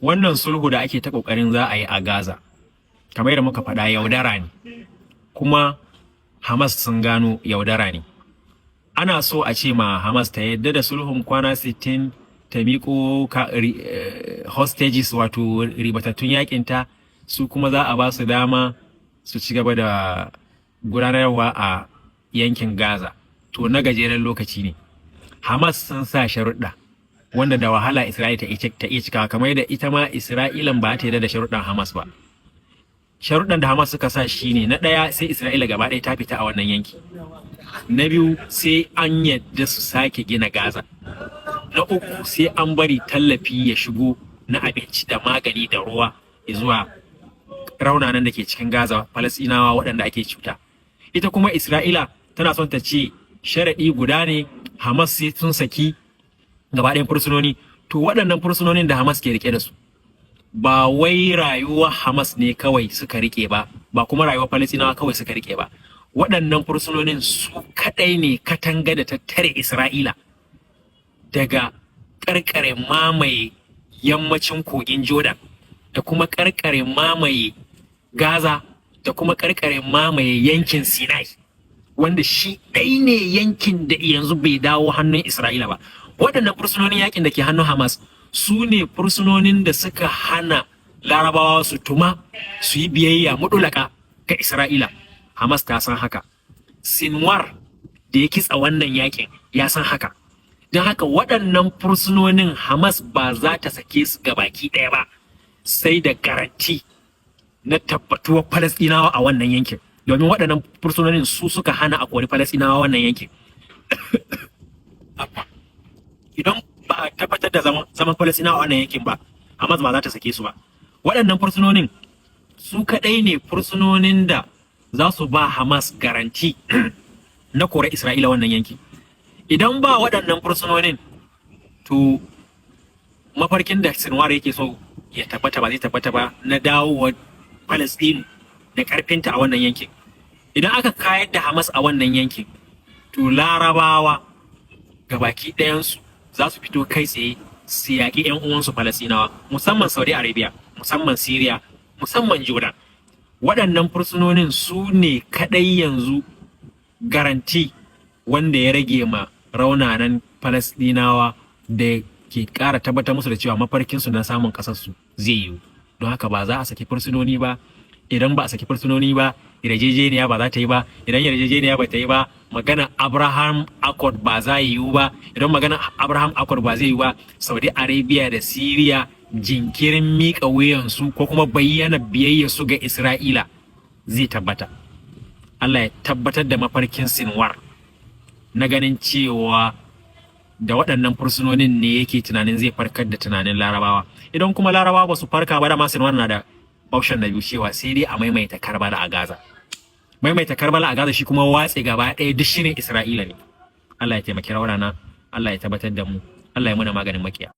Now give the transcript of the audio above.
wannan sulhu da ake ta kokarin za a yi a Gaza kamar yadda muka faɗa yaudara ne, kuma Hamas sun gano yaudara ne. Ana so a ce ma Hamas ta yadda da sulhun kwana 60, ta miƙo hostages wato ribatattun yakinta, su kuma za a ba su dama su ci gaba da gudanarwa a yankin Gaza. To na gajeren lokaci ne. Hamas sun sa sharuɗa wanda da wahala Isra'ila ta iya cikawa, kamar yadda ita ma Isra'ilan ba ta yarda da sharuɗan Hamas ba. Sharuɗan da Hamas suka sa shine na ɗaya, sai Isra'ila gaba ɗaya ta fita a wannan yanki. Na biyu, sai an yadda su sake gina Gaza. Na uku, sai an bari tallafi ya shigo na abinci da magani da ruwa zuwa raunanan da ke cikin Gaza, Falasɗinawa waɗanda ake cuta. Ita kuma Isra'ila tana son ta ce sharaɗi guda ne, Hamas sai sun saki gaba ɗayan fursunoni. To waɗannan fursunonin da Hamas ke rike da su, ba wai rayuwar Hamas ne kawai suka rike ba, ba kuma rayuwar Falasɗinawa kawai suka rike ba. Waɗannan fursunonin su kaɗai ne katanga da ta tare Isra'ila daga ƙarƙare mamaye yammacin kogin Jordan, da kuma ƙarƙare mamaye Gaza, da kuma ƙarƙare mamaye yankin Sinai, wanda shi ɗai ne yankin da yanzu bai dawo hannun Isra'ila ba. Waɗannan fursunonin yakin da ke hannun Hamas su ne fursunonin da suka hana Larabawa su tuma su yi biyayya mudulaka ga Isra'ila. Hamas ta san haka. Sinwar da ya kitsa wannan yakin ya san haka. Don haka waɗannan fursunonin Hamas ba za ta sake su gabaki ɗaya ba, sai da garanti na tabbatuwar Falasɗinawa a wannan yankin. Domin waɗannan fursunonin su suka hana a kori Falasɗinawa wannan yankin. Idan ba a tabbatar da zaman Falasɗinawa a wannan yankin ba, Hamas ba za ta sake su ba. Waɗannan fursunonin su kaɗai ne fursunonin da za su ba Hamas garanti na kore Isra'ila wannan yanki. Idan ba waɗannan fursunonin, to mafarkin da Sinwar yake so ya tabbata ba zai tabbata ba na dawowa Palestine da ƙarfinta a wannan yankin. Idan aka kayar da Hamas a wannan yankin, to Larabawa gabaki ɗayansu za su fito kai tsaye su yaƙi 'yan uwansu Falasɗinawa, musamman Saudi Arabia, musamman Syria, musamman Jordan. Waɗannan fursunonin su ne kaɗai yanzu garanti wanda ya rage ma raunanan Falasɗinawa da ke ƙara tabbatar musu da cewa mafarkinsu na samun ƙasarsu zai yiwu. Don haka ba za a saki fursunoni ba. Idan ba a saki fursunoni ba, yarjejeniya ba za ta yi ba. Idan yarjejeniya ba ta yi ba, magana Abraham Accord ba za yi yiwu ba. Idan magana Abraham Accord ba zai yi ba, Saudi Arabia da Syria jinkirin miƙa wuyansu ko kuma bayyana biyayyarsu ga Isra'ila zai tabbata. Allah ya tabbatar da mafarkin Sinwar na ganin cewa da waɗannan fursunonin ne yake tunanin zai farkar da tunanin Larabawa. Idan kuma Larabawa ba su farka ba, da ma Sinwar na da option na biyu cewa sai dai a maimaita Karbala a Gaza. Maimaita Karbala a Gaza shi kuma watse gaba ɗaya duk shirin Isra'ila ne. Allah ya taimaki raunana, Allah ya tabbatar da mu, Allah ya muna maganin makiya.